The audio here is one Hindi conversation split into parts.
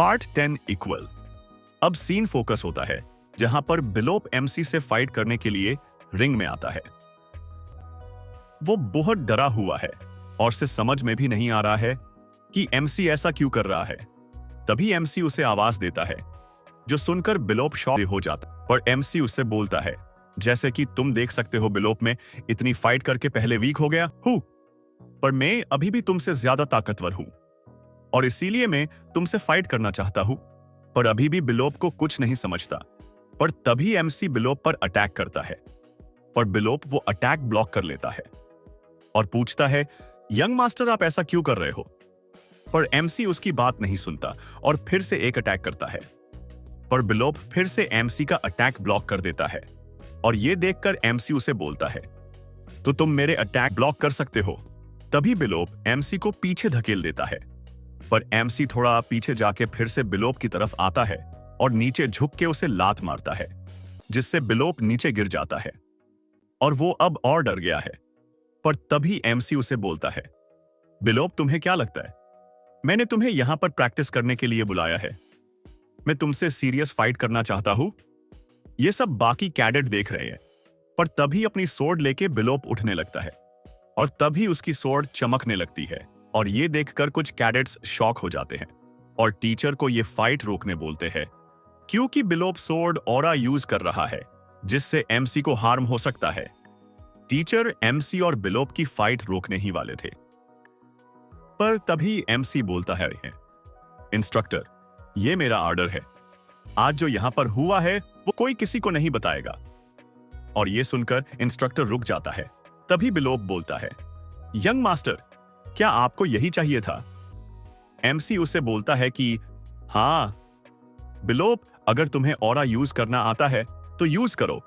Part 10 equal. अब सीन फोकस होता है जहां पर बिलोप एमसी से फाइट करने के लिए रिंग में आता है। वो बहुत डरा हुआ है और से समझ में भी नहीं आ रहा है कि एमसी ऐसा क्यों कर रहा है। तभी एमसी उसे आवाज देता है, जो सुनकर बिलोप शॉक हो जाता। पर एमसी उससे बोलता है, जैसे कि तुम देख सकते हो बिलोप में इतनी फाइट करके पहले वीक हो गया हूं, पर मैं अभी भी तुमसे ज्यादा ताकतवर हूं और इसीलिए मैं तुमसे फाइट करना चाहता हूं। पर अभी भी बिलोप को कुछ नहीं समझता। पर तभी एमसी बिलोप पर अटैक करता है, पर बिलोप वो अटैक ब्लॉक कर लेता है और पूछता है, यंग मास्टर आप ऐसा क्यों कर रहे हो। पर एमसी उसकी बात नहीं सुनता और फिर से एक अटैक करता है, पर बिलोप फिर से एमसी का अटैक ब्लॉक कर देता है और यह देखकर एमसी उसे बोलता है, तो तुम मेरे अटैक ब्लॉक कर सकते हो। तभी बिलोप एमसी को पीछे धकेल देता है, पर एमसी थोड़ा पीछे जाके फिर से बिलोप की तरफ आता है और नीचे झुक के उसे लात मारता है, जिससे बिलोप नीचे गिर जाता है और वो अब और डर गया है। पर तभी एमसी उसे बोलता है, बिलोप तुम्हें क्या लगता है, मैंने तुम्हें यहां पर प्रैक्टिस करने के लिए बुलाया है। मैं तुमसे सीरियस फाइट करना चाहता हूं। ये सब बाकी कैडेट देख रहे हैं। पर तभी अपनी सोर्ड लेके बिलोप उठने लगता है और तभी उसकी सोर्ड चमकने लगती है और ये देखकर कुछ कैडेट्स शॉक हो जाते हैं और टीचर को ये फाइट रोकने बोलते हैं, क्योंकि बिलोप सोर्ड ऑरा यूज कर रहा है जिससे एमसी को हार्म हो सकता है। टीचर एमसी और बिलोप की फाइट रोकने ही वाले थे, पर तभी एमसी बोलता है, इंस्ट्रक्टर ये मेरा ऑर्डर है, आज जो यहां पर हुआ है वो कोई किसी को नहीं बताएगा। और ये सुनकर इंस्ट्रक्टर रुक जाता है। तभी बिलोप बोलता है, यंग मास्टर क्या आपको यही चाहिए था। एमसी उसे बोलता है कि हां बिलोप, अगर तुम्हें ऑरा यूज करना आता है तो यूज करो।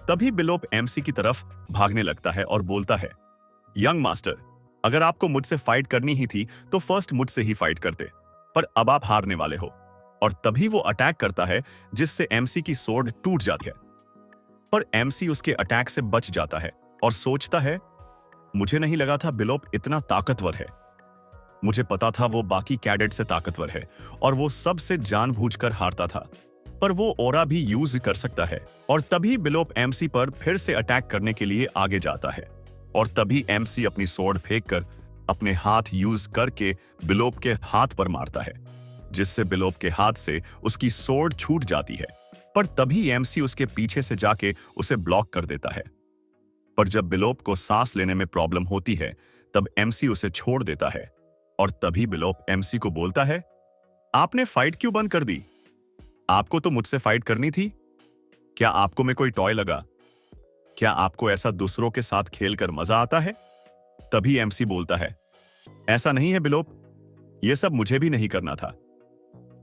तभी बिलोप एमसी की तरफ भागने लगता है और बोलता है, यंग मास्टर अगर आपको मुझसे फाइट करनी ही थी तो फर्स्ट मुझसे ही फाइट करते, पर अब आप हारने वाले हो। और तभी वो अटैक करता है जिससे एमसी की सोर्ड टूट जाती है, पर एमसी उसके अटैक से बच जाता है और सोचता है, मुझे नहीं लगा था बिलोप इतना ताकतवर है। मुझे पता था वो बाकी कैडेट से ताकतवर है और वो सबसे जानबूझकर हारता था, पर वो ऑरा भी यूज कर सकता है। और तभी बिलोप एमसी पर फिर से अटैक करने के लिए आगे जाता है और तभी एमसी अपनी सोर्ड फेंककर अपने हाथ यूज करके बिलोप के हाथ पर मारता है, जिससे बिलोप के हाथ से उसकी सोर्ड छूट जाती है। पर तभी एमसी उसके पीछे से जाके उसे ब्लॉक कर देता है। पर जब बिलोप को सांस लेने में प्रॉब्लम होती है तब एमसी उसे छोड़ देता है और तभी बिलोप एमसी को बोलता है, आपने फाइट क्यों बंद कर दी। आपको तो मुझसे फाइट करनी थी। क्या आपको मैं कोई टॉय लगा। क्या आपको ऐसा दूसरों के साथ खेलकर मजा आता है। तभी एमसी बोलता है, ऐसा नहीं है बिलोप, यह सब मुझे भी नहीं करना था,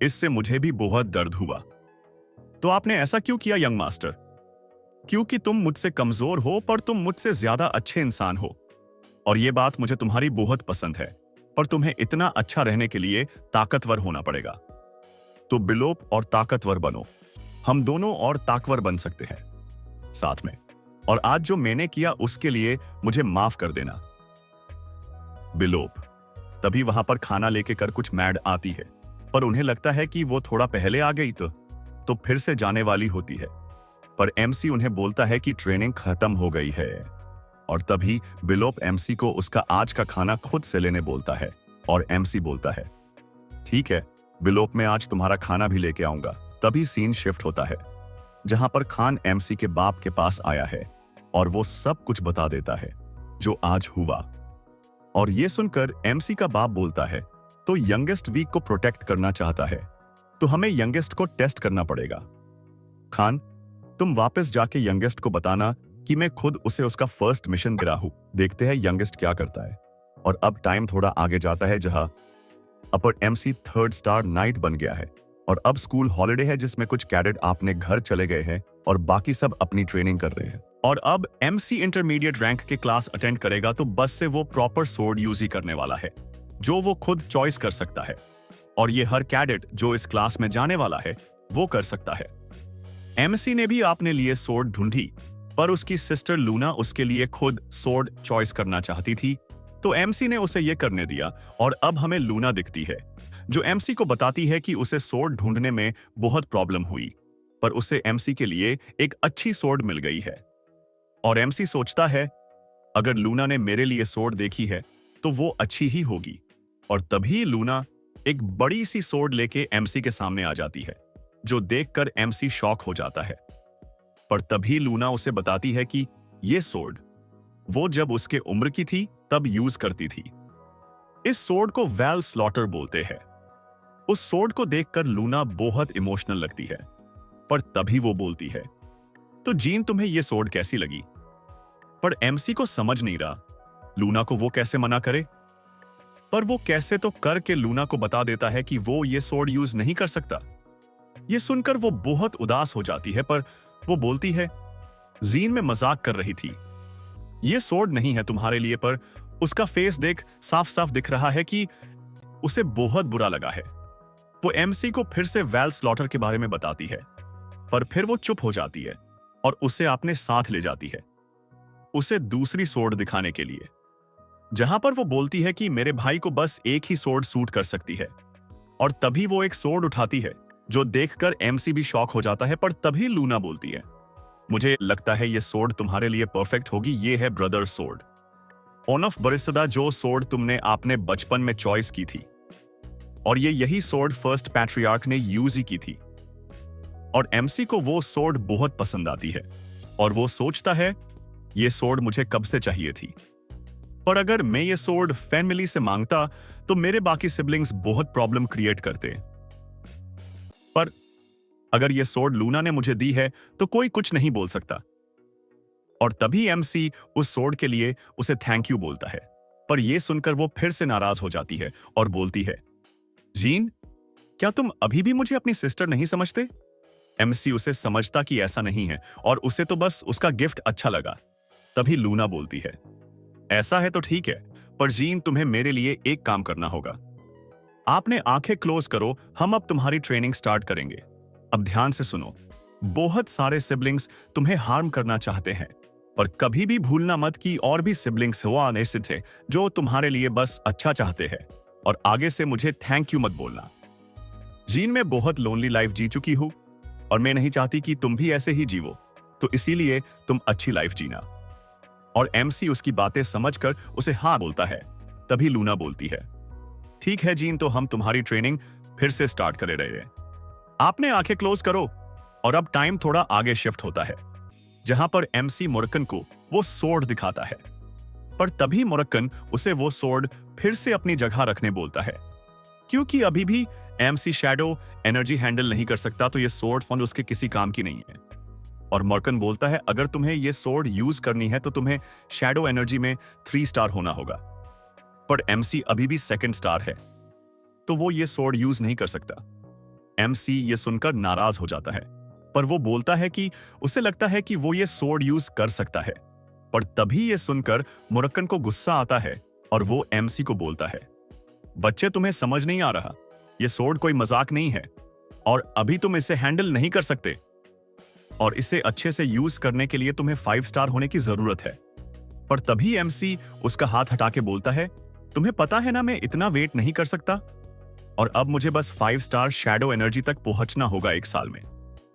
इससे मुझे भी बहुत दर्द हुआ। तो आपने ऐसा क्यों किया यंग मास्टर। क्योंकि तुम मुझसे कमजोर हो पर तुम मुझसे ज्यादा अच्छे इंसान हो और यह बात मुझे तुम्हारी बहुत पसंद है, पर तुम्हें इतना अच्छा रहने के लिए ताकतवर होना पड़ेगा। तो बिलोप और ताकतवर बनो, हम दोनों और ताकतवर बन सकते हैं साथ में, और आज जो मैंने किया उसके लिए मुझे माफ कर देना। बिलोप तभी वहां पर खाना लेके कर कुछ मैड आती है, पर उन्हें लगता है कि वो थोड़ा पहले आ गई तो फिर से जाने वाली होती है। पर एमसी उन्हें बोलता है कि ट्रेनिंग खत्म हो गई है और तभी बिलोप एमसी को उसका आज का खाना खुद से लेने बोलता है और एमसी बोलता है, ठीक है बिलोप, मैं आज तुम्हारा खाना भी लेके आऊंगा। तभी सीन शिफ्ट होता है जहां पर खान एमसी के बाप के पास आया है और वो सब कुछ बता देता है जो आज हुआ। और ये सुनकर एमसी का बाप बोलता है, तो यंगेस्ट वीक को प्रोटेक्ट करना चाहता है तो हमें यंगेस्ट को टेस्ट करना पड़ेगा। खान तुम वापस जाके यंगेस्ट को बताना कि मैं खुद उसे उसका फर्स्ट मिशन दे रहा हूं। देखते हैं यंगेस्ट क्या करता है। और अब टाइम थोड़ा आगे जाता है जहां अपर एमसी थर्ड स्टार नाइट बन गया है और अब स्कूल हॉलिडे है जिसमें कुछ कैडेट अपने घर चले गए हैं और बाकी सब अपनी ट्रेनिंग कर रहे हैं। और अब एमसी इंटरमीडिएट रैंक के क्लास अटेंड करेगा तो बस से वो प्रॉपर सोर्ड यूज ही करने वाला है जो वो खुद चॉइस कर सकता है और ये हर कैडेट जो इस क्लास में जाने वाला है वो कर सकता है। एमसी ने भी अपने लिए सोर्ड ढूंढी, पर उसकी सिस्टर लूना उसके लिए खुद सोर्ड चॉइस करना चाहती थी, तो एमसी ने उसे यह करने दिया और अब हमें लूना दिखती है जो एमसी को बताती है कि उसे सोर्ड ढूंढने में बहुत प्रॉब्लम हुई, पर उसे एमसी के लिए एक अच्छी सोर्ड मिल गई है। और एमसी सोचता है, अगर लूना ने मेरे लिए सोर्ड देखी है तो वो अच्छी ही होगी। और तभी लूना एक बड़ी सी सोर्ड लेके एमसी के सामने आ जाती है, जो देखकर एमसी शॉक हो जाता है। पर तभी लूना उसे बताती है कि ये सोर्ड वो जब उसके उम्र की थी तब यूज करती थी। इस सोर्ड को वैल स्लॉटर बोलते हैं। उस सोर्ड को देखकर लूना बहुत इमोशनल लगती है, पर तभी वो बोलती है, तो जीन तुम्हें ये सोर्ड कैसी लगी? पर एमसी को समझ नहीं रहा लूना को वो कैसे मना करे, पर वो कैसे तो करके लूना को बता देता है कि वो ये सोर्ड यूज नहीं कर सकता। ये सुनकर वो बहुत उदास हो जाती है, पर वो बोलती है, जीन में मजाक कर रही थी, ये सोर्ड नहीं है तुम्हारे लिए। पर उसका फेस देख साफ साफ दिख रहा है कि उसे बहुत बुरा लगा है। वो एमसी को फिर से वैल स्लॉटर के बारे में बताती है, पर फिर वो चुप हो जाती है और उसे अपने साथ ले जाती है, उसे दूसरी सोर्ड दिखाने के लिए, जहां पर वो बोलती है कि मेरे भाई को बस एक ही सोर्ड सूट कर सकती है। और तभी वो एक सोर्ड उठाती है, जो देखकर एमसी भी शॉक हो जाता है। पर तभी लूना बोलती है, मुझे लगता है ये सोर्ड तुम्हारे लिए परफेक्ट होगी। ये है ब्रदर सोर्ड, ऑन ऑफ बरिसदा, जो सोर्ड तुमने आपने बचपन में चॉइस की थी। और ये यही सोर्ड फर्स्ट पैट्रियार्क ने यूज ही की थी। और एमसी को वो सोर्ड बहुत पसंद आती है और वो सोचता है, ये सोर्ड मुझे कब से चाहिए थी। पर अगर मैं ये सोर्ड फैमिली से मांगता तो मेरे बाकी सिबलिंग्स बहुत प्रॉब्लम क्रिएट करते। पर अगर ये सोर्ड लूना ने मुझे दी है तो कोई कुछ नहीं बोल सकता। और तभी एमसी उस सोर्ड के लिए उसे थैंक यू बोलता है। पर यह सुनकर वो फिर से नाराज हो जाती है और बोलती है, जीन, क्या तुम अभी भी मुझे अपनी सिस्टर नहीं समझते? एमसी उसे समझता कि ऐसा नहीं है और उसे तो बस उसका गिफ्ट अच्छा लगा। तभी लूना बोलती है, ऐसा है तो ठीक है, पर जीन तुम्हें मेरे लिए एक काम करना होगा। आपने आंखें क्लोज करो, हम अब तुम्हारी ट्रेनिंग स्टार्ट करेंगे। अब ध्यान से सुनो, बहुत सारे सिबलिंग्स तुम्हें हार्म करना चाहते हैं, पर कभी भी भूलना मत कि और भी सिबलिंग्स हुआ ऐसे थे जो तुम्हारे लिए बस अच्छा चाहते हैं। और आगे से मुझे थैंक यू मत बोलना। जीन, मैं बहुत लोनली लाइफ जी चुकी हूं और मैं नहीं चाहती कि तुम भी ऐसे ही जीवो, तो इसीलिए तुम अच्छी लाइफ जीना। और एमसी उसकी बातें समझकर उसे हाँ बोलता है। तभी लूना बोलती है, ठीक है जीन, तो हम तुम्हारी ट्रेनिंग फिर से स्टार्ट करे रहे हैं। आपने आंखें क्लोज करो। और अब टाइम थोड़ा आगे शिफ्ट होता है, जहां पर एमसी मुरक्कन को वो सोर्ड दिखाता है। पर तभी मुरक्कन उसे वो सोर्ड फिर से अपनी जगह रखने बोलता है, क्योंकि अभी भी एमसी शैडो एनर्जी हैंडल नहीं कर सकता, तो ये सोर्ड फंड उसके किसी काम की नहीं है। और मुरक्कन बोलता है, अगर तुम्हें ये सोर्ड यूज करनी है तो तुम्हें शैडो एनर्जी में 3 स्टार होना होगा। पर एमसी अभी भी 2nd स्टार है, तो वो ये सोर्ड यूज नहीं कर सकता। एमसी ये सुनकर नाराज हो जाता है, पर वो बोलता है कि उसे लगता है कि वो ये सोर्ड यूज कर सकता है। पर तभी ये सुनकर मुरक्कन को गुस्सा आता है और वो एमसी को बोलता है, बच्चे, तुम्हें समझ नहीं आ रहा, ये सोर्ड कोई मजाक नहीं है और अभी तुम इसे हैंडल नहीं कर सकते। और इसे अच्छे से यूज करने के लिए तुम्हें 5 स्टार होने की जरूरत है। पर तभी एमसी उसका हाथ हटा के बोलता है, तुम्हें पता है ना, मैं इतना वेट नहीं कर सकता और अब मुझे बस 5 स्टार शैडो एनर्जी तक पहुंचना होगा 1 साल में।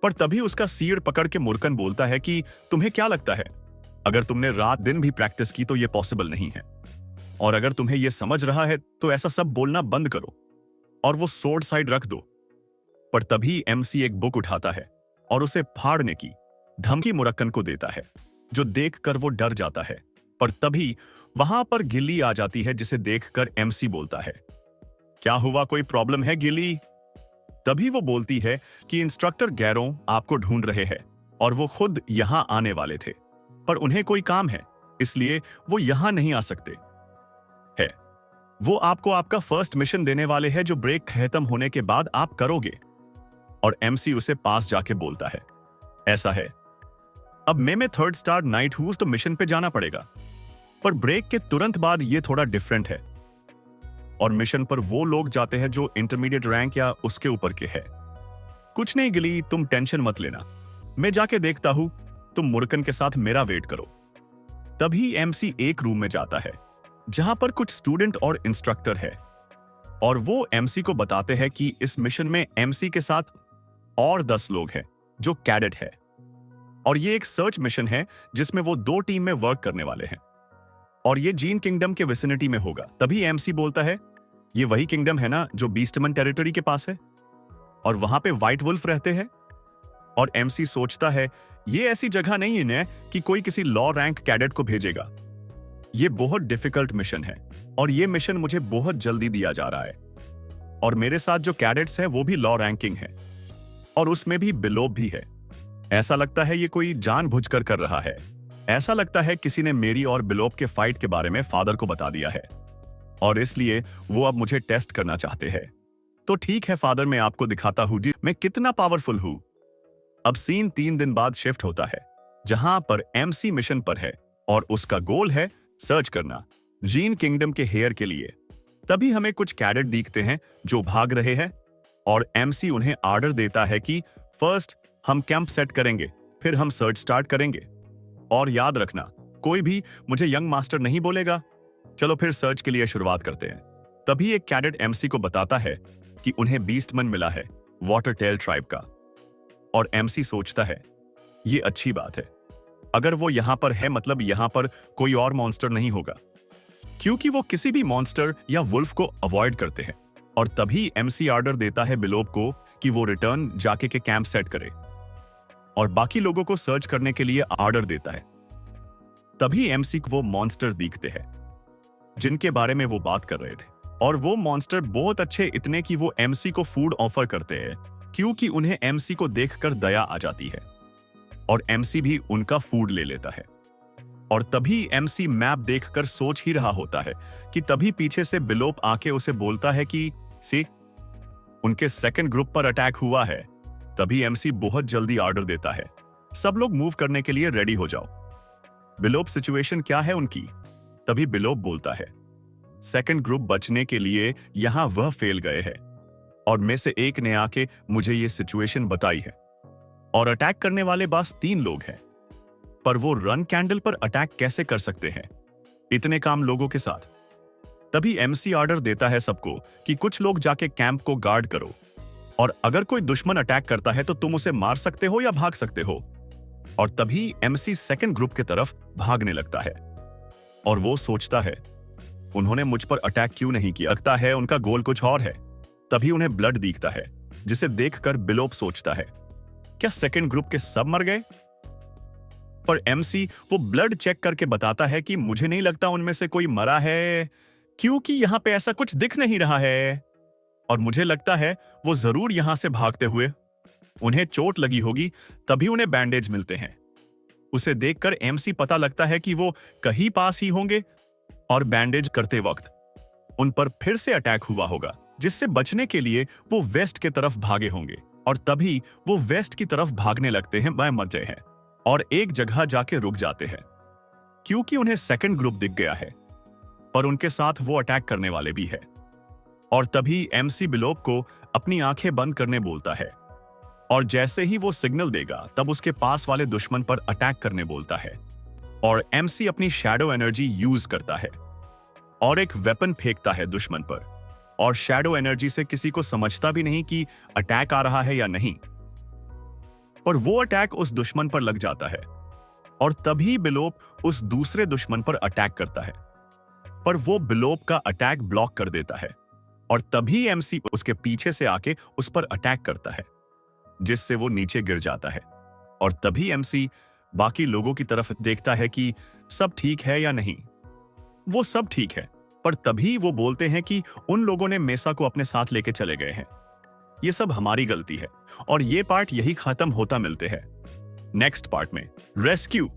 पर तभी उसका सीड़ पकड़ के मुरक्कन बोलता है कि तुम्हें क्या लगता है, अगर तुमने रात दिन भी प्रैक्टिस की तो यह पॉसिबल नहीं है। और अगर तुम्हें यह समझ रहा है तो ऐसा सब बोलना बंद करो और वो सोर्ड साइड रख दो। पर तभी एमसी एक बुक उठाता है और उसे फाड़ने की धमकी मुरक्कन को देता है, जो देखकर वो डर जाता है। पर तभी वहां पर गिल्ली आ जाती है, जिसे देखकर एमसी बोलता है, क्या हुआ, कोई प्रॉब्लम है गिल्ली? तभी वो बोलती है कि इंस्ट्रक्टर गैरो आपको ढूंढ रहे हैं और वो खुद यहां आने वाले थे, पर उन्हें कोई काम है, इसलिए वो यहां नहीं आ सकते है। वो आपको आपका फर्स्ट मिशन देने वाले हैं, जो ब्रेक खत्म होने के बाद आप करोगे। और एमसी उसे पास जाके बोलता है, ऐसा है, अब मैं 3rd स्टार नाइट हूं तो मिशन पे जाना पड़ेगा, पर ब्रेक के तुरंत बाद ये थोड़ा डिफरेंट है और मिशन पर वो लोग जाते हैं जो इंटरमीडिएट रैंक या उसके ऊपर के है। कुछ नहीं गिली, तुम टेंशन मत लेना, मैं जाके देखता हूं, तुम मुरक्कन के साथ मेरा वेट करो। तभी एमसी एक रूम में जाता है जहां पर कुछ स्टूडेंट और इंस्ट्रक्टर है। और वो एमसी को बताते हैं कि इस मिशन में एमसी के साथ और 10 लोग हैं जो कैडेट है, और ये एक सर्च मिशन है जिसमें वो 2 टीम में वर्क करने वाले हैं, और ये जीन किंगडम के विसिनिटी में होगा। तभी एमसी बोलता है, ये वही किंगडम है ना जो बीस्टमन टेरिटरी के पास है, और वहां पे व्हाइट वुल्फ रहते हैं। और एमसी सोचता है, ये ऐसी जगह नहीं है ना कि कोई किसी लॉ रैंक कैडेट को भेजेगा। ये बहुत डिफिकल्ट मिशन है, और ये मिशन मुझे बहुत जल्दी दिया जा रहा है, और मेरे साथ जो कैडेट्स है वो भी लॉ रैंकिंग है, और उसमें भी बिलोप भी है। ऐसा लगता है ये कोई जानबूझकर कर रहा है। ऐसा लगता है किसी ने मेरी और बिलोप के फाइट के बारे में फादर को बता दिया है, और इसलिए वो अब मुझे टेस्ट करना चाहते हैं। तो ठीक है फादर, मैं आपको दिखाता हूं मैं कितना पावरफुल हूं। अब सीन 3 दिन बाद शिफ्ट होता है, जहां पर एमसी मिशन पर है, और उसका गोल है सर्च करना जीन किंगडम के हेयर के लिए। तभी हमें कुछ कैडेट दिखते हैं जो भाग रहे हैं, और एमसी उन्हें ऑर्डर देता है कि फर्स्ट हम कैंप सेट करेंगे, फिर हम सर्च स्टार्ट करेंगे, और याद रखना कोई भी मुझे यंग मास्टर नहीं बोलेगा। चलो फिर सर्च के लिए शुरुआत करते हैं। तभी एक कैडेट एमसी को बताता है कि उन्हें बीस्टमन मिला है वाटर टेल ट्राइब का, और एमसी सोचता है ये अच्छी बात है। अगर वो यहां पर है मतलब यहां पर कोई और मॉन्स्टर नहीं होगा, क्योंकि वो किसी भी मॉन्स्टर या वुल्फ को अवॉइड करते हैं। और तभी एमसी ऑर्डर देता है बिलोप को कि वो रिटर्न जाके के कैंप सेट करे, और बाकी लोगों को सर्च करने के लिए ऑर्डर देता है। तभी एमसी को वो मॉन्स्टर दिखते हैं जिनके बारे में वो बात कर रहे थे, और वो मॉन्स्टर बहुत अच्छे इतने कि वो एमसी को फूड ऑफर करते हैं, क्योंकि उन्हें एमसी को देखकर दया आ जाती है, और एमसी भी उनका फूड ले लेता है। और तभी एमसी मैप देखकर सोच ही रहा होता है कि तभी पीछे से बिलोप आके उसे बोलता है कि सी उनके सेकंड ग्रुप पर अटैक हुआ है। तभी एमसी बहुत जल्दी ऑर्डर देता है, सब लोग मूव करने के लिए रेडी हो जाओ। बिलोप सिचुएशन क्या है उनकी? तभी बिलोप बोलता है, सेकंड ग्रुप बचने के लिए यहां वह फेल गए हैं, और में से एक ने आके मुझे ये सिचुएशन बताई है, और अटैक करने वाले बस 3 लोग हैं, पर वो रन कैंडल पर अटैक कैसे कर सकते हैं इतने काम लोगों के साथ? तभी एमसी ऑर्डर देता है सबको कि कुछ लोग जाके कैंप को गार्ड करो, और अगर कोई दुश्मन अटैक करता है तो तुम उसे मार सकते हो या भाग सकते हो। और तभी एमसी सेकंड ग्रुप की तरफ भागने लगता है, और वो सोचता है उन्होंने मुझ पर अटैक क्यों नहीं किया, लगता है उनका गोल कुछ और है। तभी उन्हें ब्लड दिखता है, जिसे देखकर बिलोप सोचता है क्या सेकंड ग्रुप के सब मर गए? पर एमसी वो ब्लड चेक करके बताता है कि मुझे नहीं लगता उनमें से कोई मरा है, क्योंकि यहां पे ऐसा कुछ दिख नहीं रहा है, और मुझे लगता है वो जरूर यहां से भागते हुए उन्हें चोट लगी होगी, तभी उन्हें बैंडेज मिलते हैं। उसे देखकर एमसी पता लगता है कि वो कहीं पास ही होंगे, और बैंडेज करते वक्त उन पर फिर से अटैक हुआ होगा, जिससे बचने के लिए वो वेस्ट की तरफ भागे होंगे। और तभी वो वेस्ट की तरफ भागने लगते हैं, वह मजे हैं, और एक जगह जाके रुक जाते हैं, क्योंकि उन्हें सेकंड ग्रुप दिख गया है, पर उनके साथ वो अटैक करने वाले भी है। और तभी एमसी बिलोप को अपनी आंखें बंद करने बोलता है, और जैसे ही वो सिग्नल देगा तब उसके पास वाले दुश्मन पर अटैक करने बोलता है, और एमसी अपनी शैडो एनर्जी यूज करता है और एक वेपन फेंकता है दुश्मन पर, और शैडो एनर्जी से किसी को समझता भी नहीं कि अटैक आ रहा है या नहीं, पर वो अटैक उस दुश्मन पर लग जाता है। और तभी बिलोप उस दूसरे दुश्मन पर अटैक करता है, पर वो बिलोप का अटैक ब्लॉक कर देता है, और तभी एमसी उसके पीछे से आके उस पर अटैक करता है, जिससे वो नीचे गिर जाता है। और तभी एमसी बाकी लोगों की तरफ देखता है कि सब ठीक है या नहीं। वो सब ठीक है, पर तभी वो बोलते हैं कि उन लोगों ने मेसा को अपने साथ लेके चले गए हैं, ये सब हमारी गलती है। और ये पार्ट यही खत्म होता मिलते हैं नेक्स्ट पार्ट में रेस्क्यू।